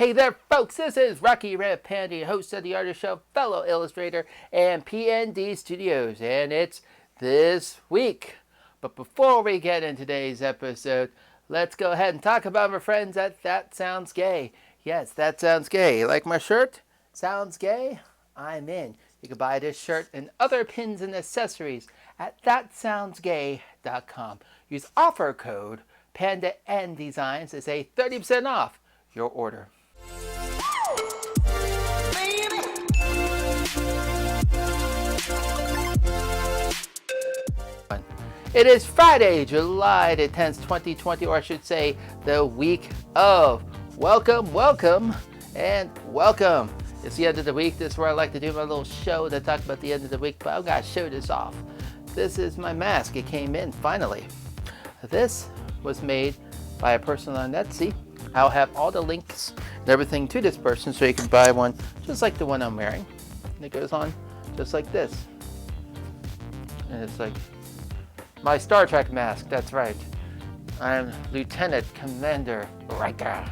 Hey there, folks. This is Rocky Red Panda, host of The Artist Show, fellow illustrator, and PND Studios, and it's this week. But before we get into today's episode, let's go ahead and talk about my friends at That Sounds Gay. Yes, That Sounds Gay. You like my shirt? Sounds gay? I'm in. You can buy this shirt and other pins and accessories at thatsoundsgay.com. Use offer code Pandandrsigns to save 30% off your order. It is Friday, July the 10th, 2020, or I should say the week of. Welcome, welcome, and welcome. It's the end of the week. This is where I like to do my little show to talk about the end of the week, but I've got to show this off. This is my mask. It came in finally. This was made by a person on Etsy. I'll have all the links and everything to this person so you can buy one just like the one I'm wearing. And it goes on just like this. And it's like my Star Trek mask, that's right. I'm Lieutenant Commander Riker.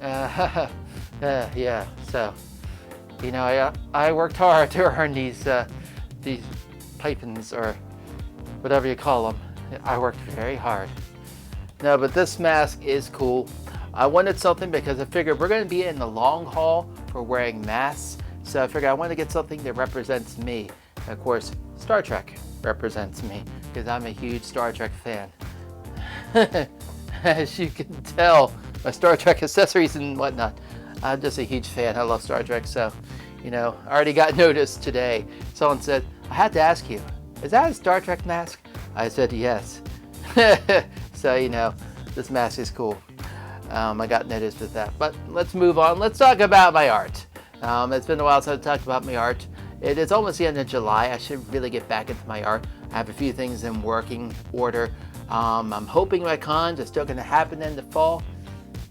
Yeah, so, you know, I worked hard to earn these pipings, or whatever you call them. I worked very hard. No, but this mask is cool. I wanted something because I figured we're going to be in the long haul for wearing masks. So I figured I want to get something that represents me. And of course, Star Trek represents me because I'm a huge Star Trek fan. As you can tell, my Star Trek accessories and whatnot. I'm just a huge fan. I love Star Trek. So, you know, I already got noticed today. Someone said, I had to ask you, is that a Star Trek mask? I said, yes. So, you know, this mask is cool. I got noticed with that. But let's move on. Let's talk about my art. It's been a while since I talked about my art. It is almost the end of July. I should really get back into my art. I have a few things in working order. I'm hoping my cons are still going to happen in the fall.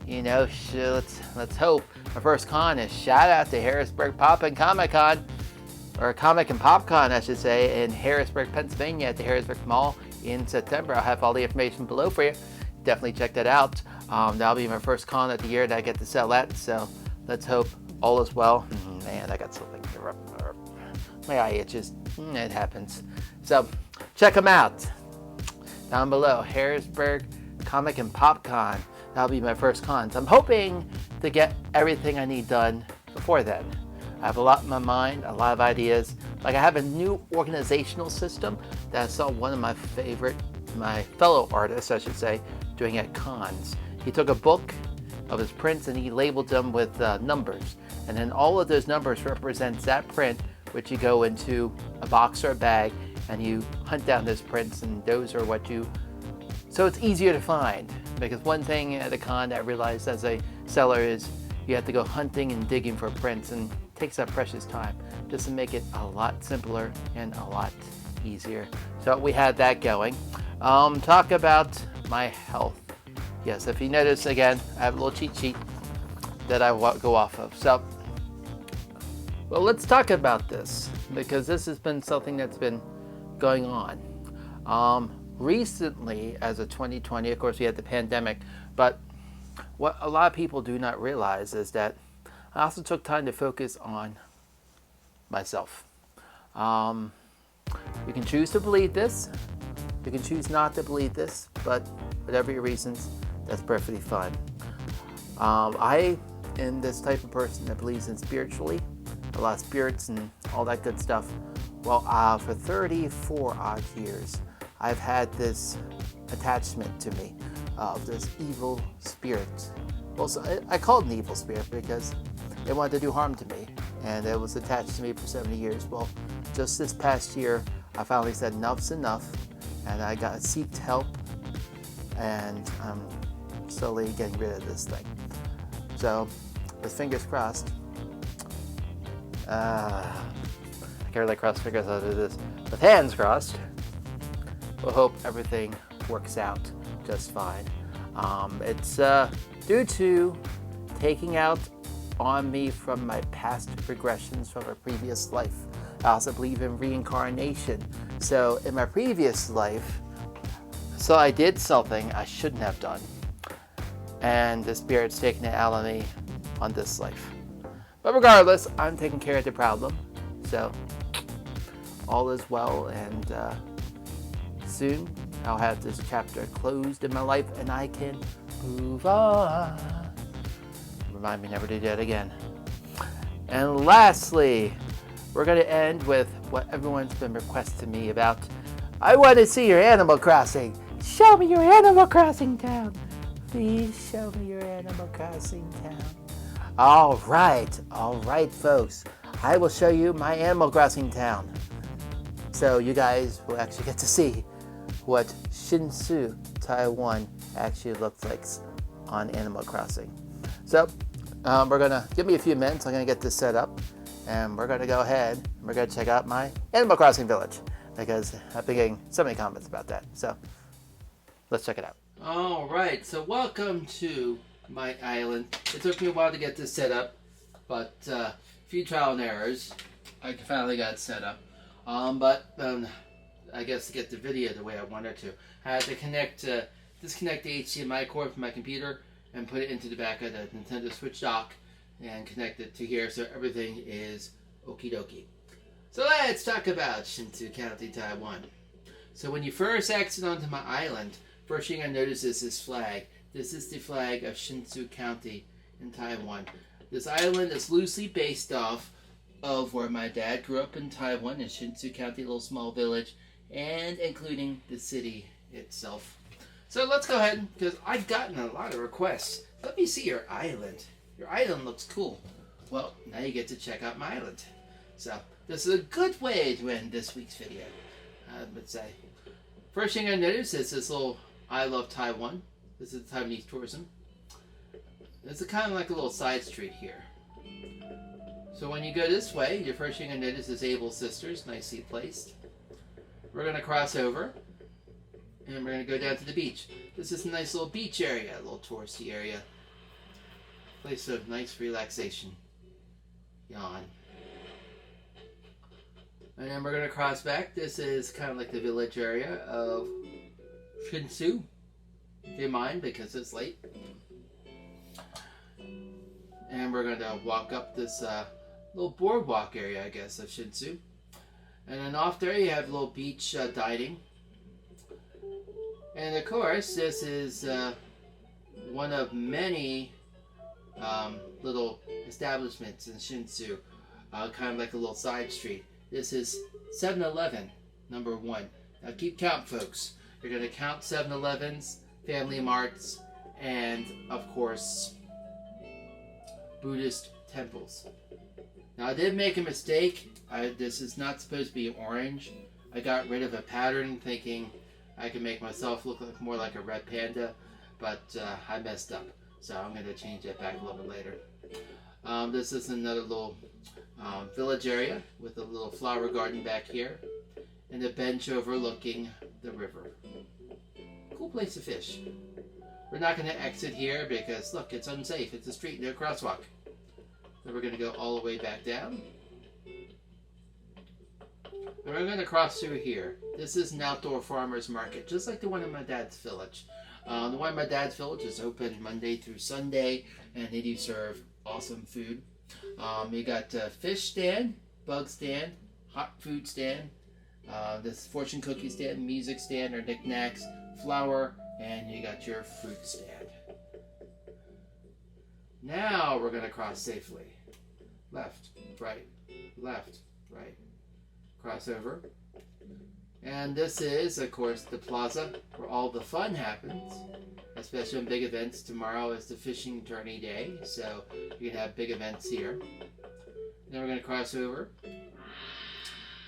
You know, let's hope. My first con is shout out to Harrisburg Pop and Comic Con, or Comic and Pop Con, I should say, in Harrisburg, Pennsylvania at the Harrisburg Mall in September. I'll have all the information below for you. Definitely check that out. That'll be my first con of the year that I get to sell at. So let's hope all is well. Man, I got something. My eye itches. It happens. So check them out down below. Harrisburg Comic and Pop Con. That'll be my first con. So I'm hoping to get everything I need done before then. I have a lot in my mind, a lot of ideas. Like I have a new organizational system that I saw one of my fellow artists, I should say, doing at cons. He took a book of his prints and he labeled them with numbers. And then all of those numbers represents that print, which you go into a box or a bag and you hunt down those prints, and those are what you... So it's easier to find, because one thing at a con that I realized as a seller is you have to go hunting and digging for prints, and it takes up precious time. Just to make it a lot simpler and a lot easier. So we had that going. Talk about my health. Yes, if you notice, again, I have a little cheat sheet that I go off of. So, well, let's talk about this, because this has been something that's been going on. Recently, as of 2020, of course, we had the pandemic, but what a lot of people do not realize is that I also took time to focus on myself. You can choose to believe this. You can choose not to believe this, but whatever your reasons, that's perfectly fine. I am this type of person that believes in spiritually, a lot of spirits and all that good stuff. Well, for 34 odd years, I've had this attachment to me of this evil spirit. Well, so I call it an evil spirit because it wanted to do harm to me, and it was attached to me for 70 years. Well, just this past year, I finally said enough's enough, and I seeked help, and I'm slowly getting rid of this thing. So, with fingers crossed, I can't really cross fingers out of this. With hands crossed, we'll hope everything works out just fine. It's due to taking out on me from my past regressions from a previous life. I also believe in reincarnation. So in my previous life, I did something I shouldn't have done. And the spirit's taking it out of me on this life. But regardless, I'm taking care of the problem. So all is well, and soon I'll have this chapter closed in my life and I can move on. Remind me never to do that again. And lastly, we're going to end with what everyone's been requesting me about. I want to see your Animal Crossing. Show me your Animal Crossing town. Please show me your Animal Crossing town. All right, folks. I will show you my Animal Crossing town. So you guys will actually get to see what Shin-Soo, Taiwan actually looks like on Animal Crossing. So we're gonna give me a few minutes. I'm gonna get this set up, and we're gonna go ahead and we're gonna check out my Animal Crossing village, because I've been getting so many comments about that. So let's check it out. All right, so welcome to my island. It took me a while to get this set up, but a few trial and errors. I finally got it set up. I guess to get the video the way I wanted to, I had to disconnect the HDMI cord from my computer and put it into the back of the Nintendo Switch dock and connect it to here, so everything is okie dokie. So let's talk about Shin-Soo County, Taiwan. So when you first exit onto my island, first thing I notice is this flag. This is the flag of Shin-Soo County in Taiwan. This island is loosely based off of where my dad grew up in Taiwan, in Shin-Soo County, a little small village, and including the city itself. So let's go ahead, because I've gotten a lot of requests. Let me see your island. Your island looks cool. Well, now you get to check out my island. So this is a good way to end this week's video, I would say. First thing I noticed is this little I Love Taiwan. This is Taiwanese tourism. It's kind of like a little side street here. So when you go this way, your first thing I notice is Able Sisters, nicely placed. We're going to cross over, and we're going to go down to the beach. This is a nice little beach area, a little touristy area. Place of nice relaxation. Yawn. And then we're going to cross back. This is kind of like the village area of Shin-Soo. Do you mind, because it's late? And we're going to walk up this little boardwalk area, I guess, of Shin-Soo. And then off there you have a little beach dining. And of course, this is one of many little establishments in Shin-Soo, kind of like a little side street. This is 7-Eleven, number 1. Now keep count, folks. You're going to count 7-Elevens, Family Marts, and of course, Buddhist temples. Now I did make a mistake. This is not supposed to be orange. I got rid of a pattern thinking I could make myself look more like a red panda, but I messed up. So I'm going to change that back a little bit later. This is another little village area with a little flower garden back here and a bench overlooking the river. Cool place to fish. We're not going to exit here because look, it's unsafe. It's a street, no crosswalk. So we're going to go all the way back down. And we're going to cross through here. This is an outdoor farmer's market, just like the one in my dad's village. The one in my dad's village is open Monday through Sunday, and they do serve awesome food. You got fish stand, bug stand, hot food stand, this fortune cookie stand, music stand or knickknacks, flour, and you got your fruit stand. Now we're going to cross safely. Left, right, left, right. Cross over. And this is, of course, the plaza where all the fun happens, especially on big events. Tomorrow is the fishing tourney day, so you can have big events here. Then we're going to cross over.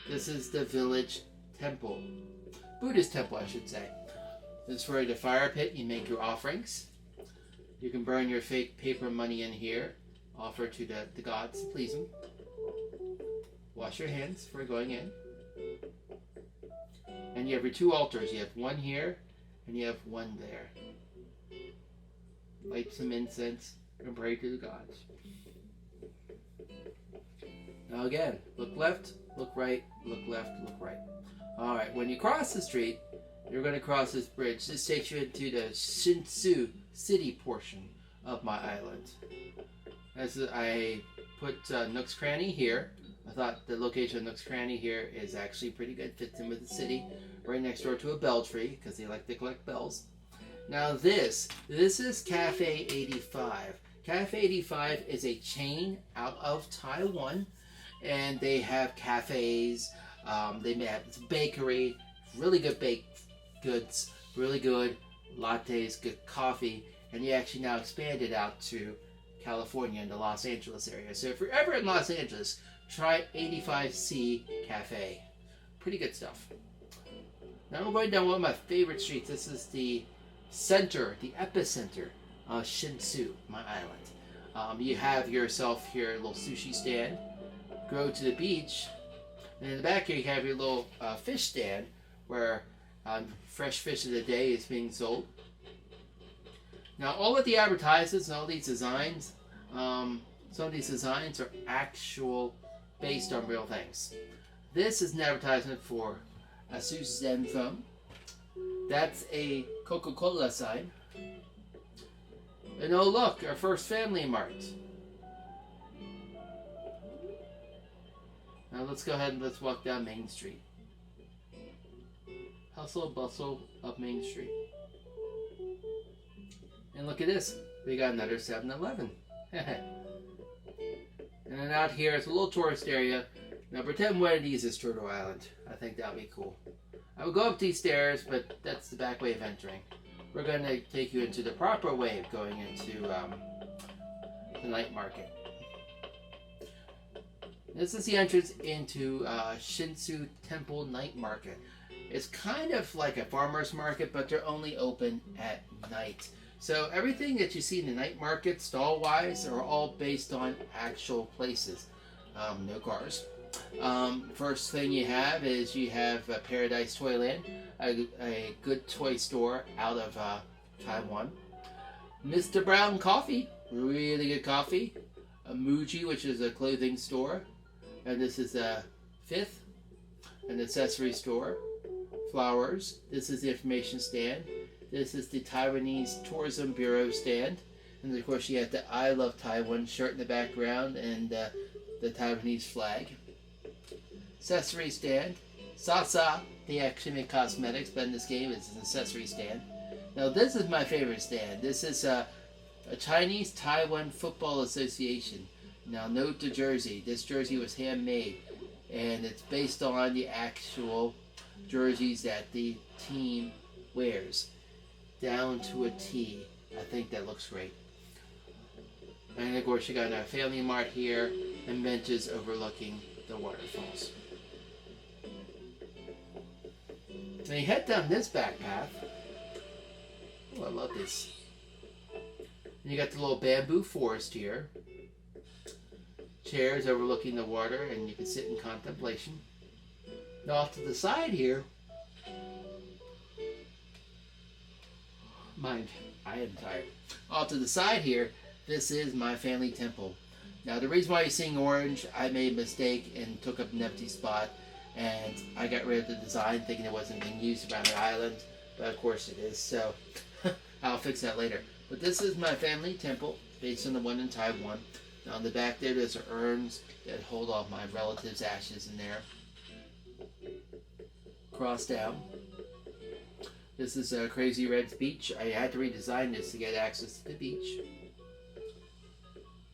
This is the village temple. Buddhist temple, I should say. This is where the fire pit, you make your offerings. You can burn your fake paper money in here, offer to the gods to please them. Wash your hands before going in. And you have your two altars. You have one here, and you have one there. Light some incense and pray to the gods. Now again, look left, look right, look left, look right. Alright, when you cross the street, you're going to cross this bridge. This takes you into the Shin-Soo city portion of my island. I put Nook's Cranny here. I thought the location of Nook's Cranny here is actually pretty good. Fits in with the city. Right next door to a bell tree because they like to collect bells. Now this is Cafe 85. Cafe 85 is a chain out of Taiwan, and they have cafes. They may have it's a bakery, really good baked goods, really good lattes, good coffee, and they actually now expanded out to California and the Los Angeles area. So if you're ever in Los Angeles, try 85C Cafe. Pretty good stuff. Now I'm going down one of my favorite streets. This is the center, the epicenter of Shin-Soo, my island. You have yourself here a little sushi stand. Go to the beach, and in the back here you have your little fish stand where fresh fish of the day is being sold. Now all of the advertisements and all these designs, some of these designs are actual based on real things. This is an advertisement for a Zen phone. That's a Coca-Cola sign. And oh look, our first Family Mart. Now let's go ahead and let's walk down Main Street. Hustle bustle up Main Street. And look at this. We got another 7-Eleven. And then out here is a little tourist area. Now pretend one of these is Turtle Island. I think that would be cool. I would go up these stairs, but that's the back way of entering. We're going to take you into the proper way of going into the night market. This is the entrance into Shin-Soo Temple Night Market. It's kind of like a farmer's market, but they're only open at night. So everything that you see in the night market, stall-wise, are all based on actual places. No cars. First thing you have is you have Paradise Toyland, a good toy store out of Taiwan. Mr. Brown Coffee, really good coffee. Muji, which is a clothing store. And this is Fifth, an accessory store. Flowers, this is the information stand. This is the Taiwanese Tourism Bureau stand. And of course you have the I Love Taiwan shirt in the background and the Taiwanese flag. Accessory stand. Sasa, they actually make cosmetics, but in this game it's an accessory stand. Now this is my favorite stand. This is a Chinese Taiwan Football Association. Now note the jersey. This jersey was handmade, and it's based on the actual jerseys that the team wears, down to a T. I think that looks great. And of course you got a Family Mart here and benches overlooking the waterfalls. Now you head down this back path. Oh, I love this. And you got the little bamboo forest here. Chairs overlooking the water, and you can sit in contemplation. Now off to the side here, mind, I am tired. Off to the side here, this is my family temple. Now the reason why you're seeing orange, I made a mistake and took up an empty spot, and I got rid of the design thinking it wasn't being used around the island, but of course it is, so I'll fix that later. But this is my family temple, based on the one in Taiwan. Now on the back there's urns that hold all my relatives' ashes in there. Cross down. This is Crazy Red's beach. I had to redesign this to get access to the beach.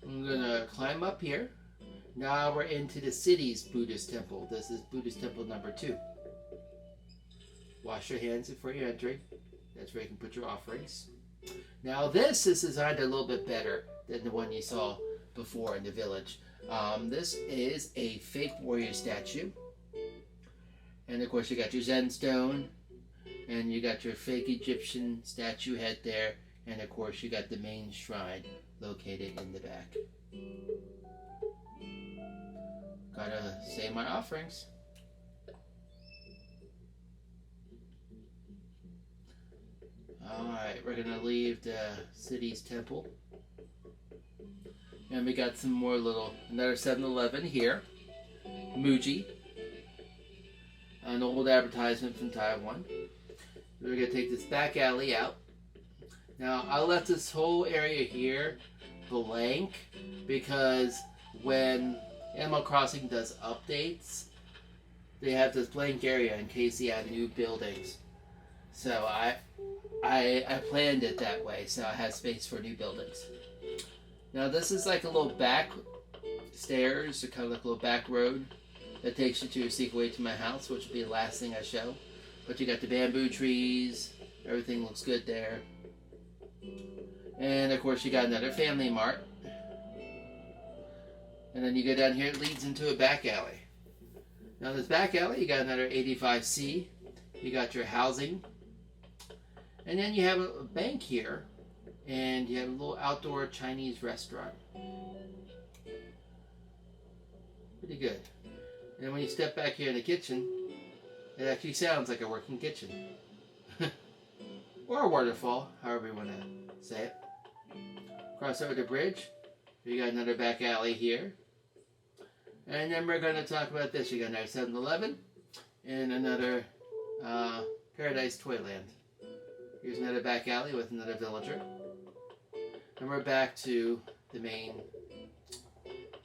I'm gonna climb up here. Now we're into the city's Buddhist temple. This is Buddhist temple number 2. Wash your hands before you enter. That's where you can put your offerings. Now this is designed a little bit better than the one you saw before in the village. This is a fake warrior statue. And of course you got your Zen stone, and you got your fake Egyptian statue head there, and of course you got the main shrine located in the back. Gotta say my offerings. Alright, we're gonna leave the city's temple. And we got some more another 7-Eleven here. Muji. An old advertisement from Taiwan. We're going to take this back alley out. Now, I left this whole area here blank because when Animal Crossing does updates, they have this blank area in case they add new buildings. So I planned it that way, so I had space for new buildings. Now this is like a little back stairs, or kind of like a little back road that takes you to a secret way to my house, which will be the last thing I show. But you got the bamboo trees, everything looks good there. And of course you got another family mart. And then you go down here, it leads into a back alley. Now this back alley, you got another 85C. You got your housing. And then you have a bank here. And you have a little outdoor Chinese restaurant. Pretty good. And when you step back here in the kitchen, it actually sounds like a working kitchen. Or a waterfall, however you want to say it. Cross over the bridge. You got another back alley here. And then we're going to talk about this. You got another 7-Eleven and another Paradise Toyland. Here's another back alley with another villager. And we're back to the main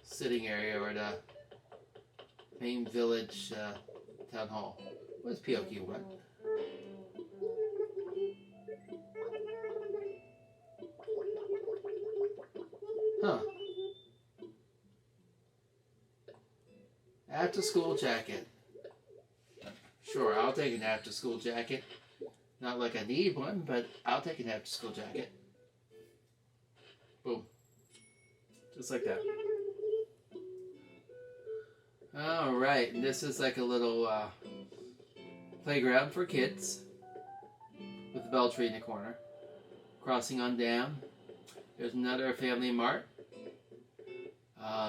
sitting area, or the main village town hall. What's Pioki want? Huh. After school jacket. Sure, I'll take an after school jacket. Not like I need one, but I'll take an after school jacket. Boom. Just like that. Alright, and this is like a little playground for kids with a bell tree in the corner. Crossing on down. There's another family mart.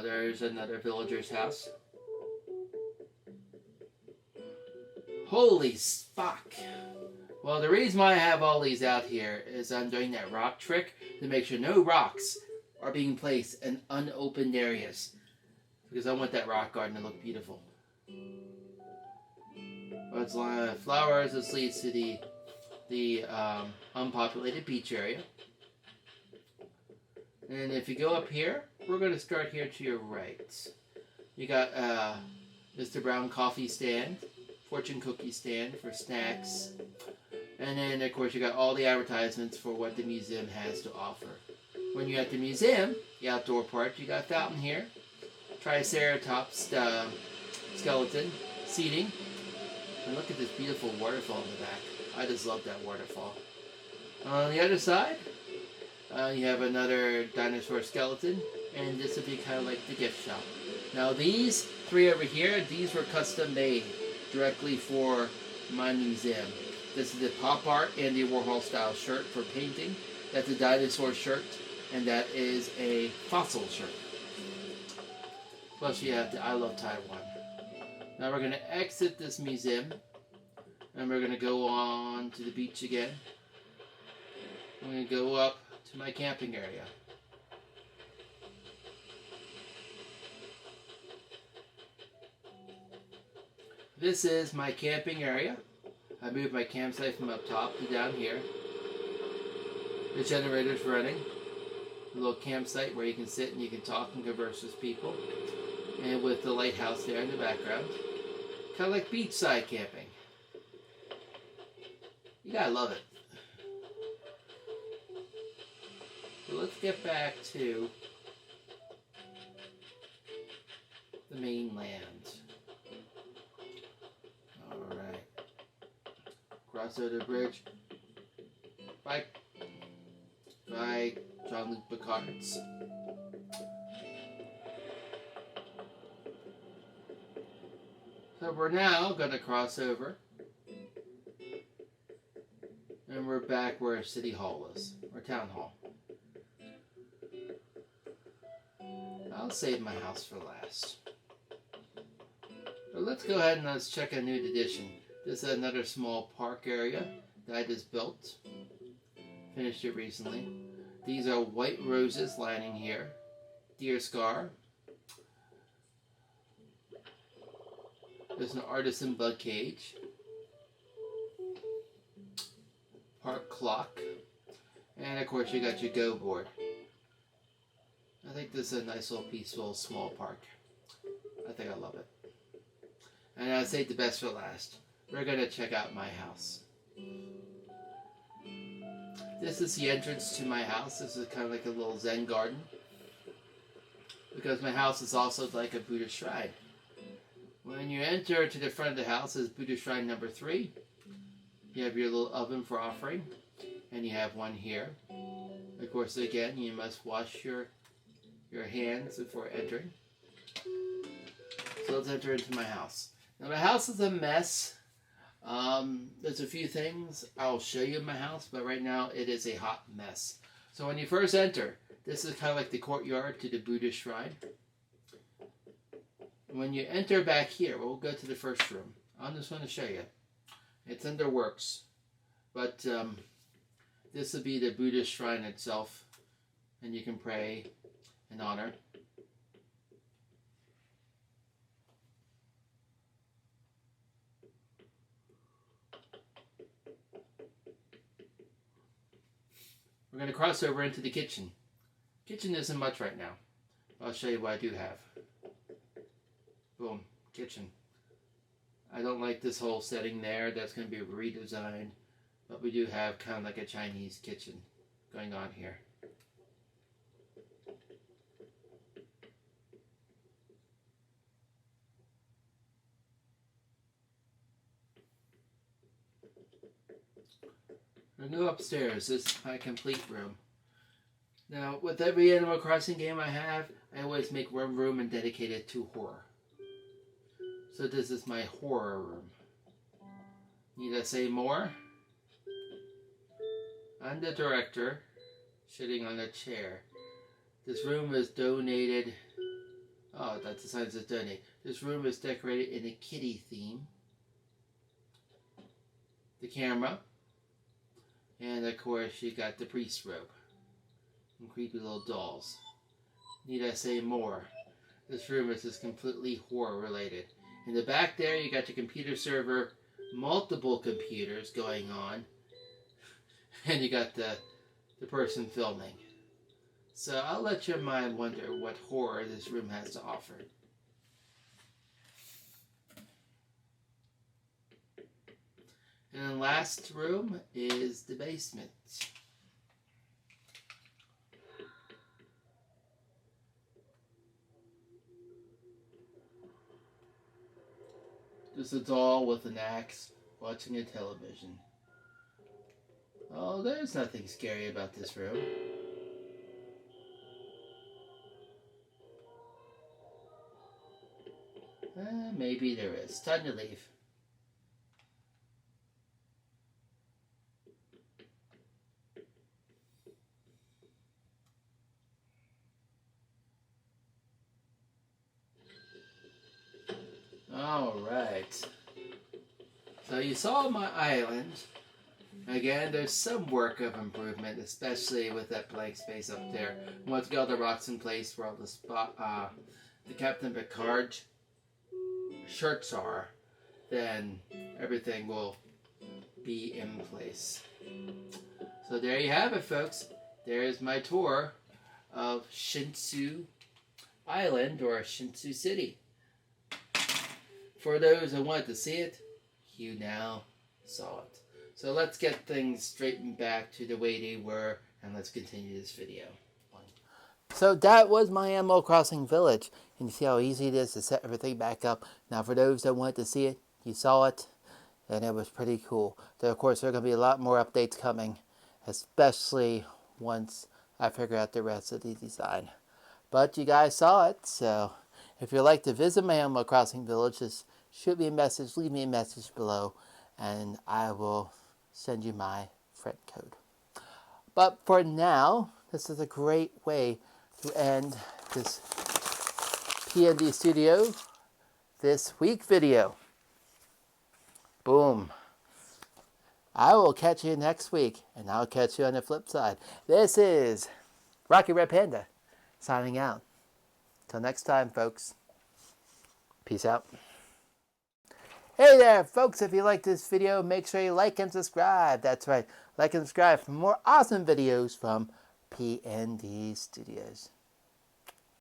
There's another villager's house. Holy fuck! Well, the reason why I have all these out here is I'm doing that rock trick to make sure no rocks are being placed in unopened areas. Because I want that rock garden to look beautiful. But it's flowers, this leads to the unpopulated beach area. And if you go up here, we're going to start here to your right. You got Mr. Brown coffee stand, fortune cookie stand for snacks. And then, of course, you got all the advertisements for what the museum has to offer. When you're at the museum, the outdoor part, you got a fountain here. Triceratops skeleton seating. And look at this beautiful waterfall in the back. I just love that waterfall. On the other side, you have another dinosaur skeleton. And this would be kind of like the gift shop. Now these three over here, these were custom made directly for my museum. This is the pop art Andy Warhol style shirt for painting. That's a dinosaur shirt. And that is a fossil shirt. Plus you have the I Love Taiwan. Now we're going to exit this museum. And we're going to go on to the beach again. I'm going to go up to my camping area. This is my camping area. I moved my campsite from up top to down here. The generator's running. A little campsite where you can sit and you can talk and converse with people. And with the lighthouse there in the background. Kind of like beachside camping. You gotta love it. So let's get back to the mainland. Alright. Cross over the bridge. By Jean-Luc Picard's. So we're now going to cross over. And we're back where City Hall is. Or Town Hall. I'll save my house for last. But let's go ahead and let's check a new addition. This is another small park area that I just built. Finished it recently. These are white roses lining here. Deer scar. There's an artisan bug cage. Park clock. And of course you got your go board. think this is a nice little peaceful small park. I think I love it. And I saved the best for last. We're going to check out my house. This is the entrance to my house. This is kind of like a little Zen garden. Because my house is also like a Buddhist shrine. When you enter to the front of the house is Buddhist Shrine number 3. You have your little oven for offering. And you have one here. Of course, again, you must wash your hands before entering. So let's enter into my house. Now my house is a mess. There's a few things I'll show you in my house, but right now it is a hot mess. So when you first enter, this is kind of like the courtyard to the Buddhist shrine. When you enter back here, we'll go to the first room. I'm just going to show you. It's under works, but this will be the Buddhist shrine itself, and you can pray in honor. We're going to cross over into the kitchen. Kitchen isn't much right now. I'll show you what I do have. Boom, kitchen. I don't like this whole setting there. That's going to be redesigned. But we do have kind of like a Chinese kitchen going on here. We're going to go upstairs. This is my complete room. Now, with every Animal Crossing game I have, I always make one room and dedicate it to horror. So this is my horror room. Need I say more? I'm the director, sitting on a chair. This room is donated. Oh, that's the sign says donate. This room is decorated in a kitty theme. The camera. And of course, you got the priest robe. And creepy little dolls. Need I say more? This room is just completely horror related. In the back there, you got your computer server, multiple computers going on. And you got the person filming. So I'll let your mind wonder what horror this room has to offer. And the last room is the basement. Just a doll with an axe watching a television. Oh, there's nothing scary about this room. Maybe there is. Time to leave. Alright. So you saw my island. Again, there's some work of improvement, especially with that blank space up there. Once you get all the rocks in place where all the Captain Picard shirts are, then everything will be in place. So there you have it, folks. There's my tour of Shin-Soo Island, or Shin-Soo City. For those who wanted to see it, you now saw it. So let's get things straightened back to the way they were, and let's continue this video. So that was my Animal Crossing village. And you see how easy it is to set everything back up. Now for those that wanted to see it, you saw it, and it was pretty cool. So of course there are going to be a lot more updates coming, especially once I figure out the rest of the design. But you guys saw it, so if you'd like to visit my Animal Crossing village, just shoot me a message, leave me a message below, and I will send you my friend code. But for now, this is a great way to end this PND Studio this week video. Boom. I will catch you next week, and I'll catch you on the flip side. This is Rocky Red Panda signing out. Till next time, folks. Peace out. Hey there, folks. If you like this video, make sure you like and subscribe. That's right. Like and subscribe for more awesome videos from PND Studios.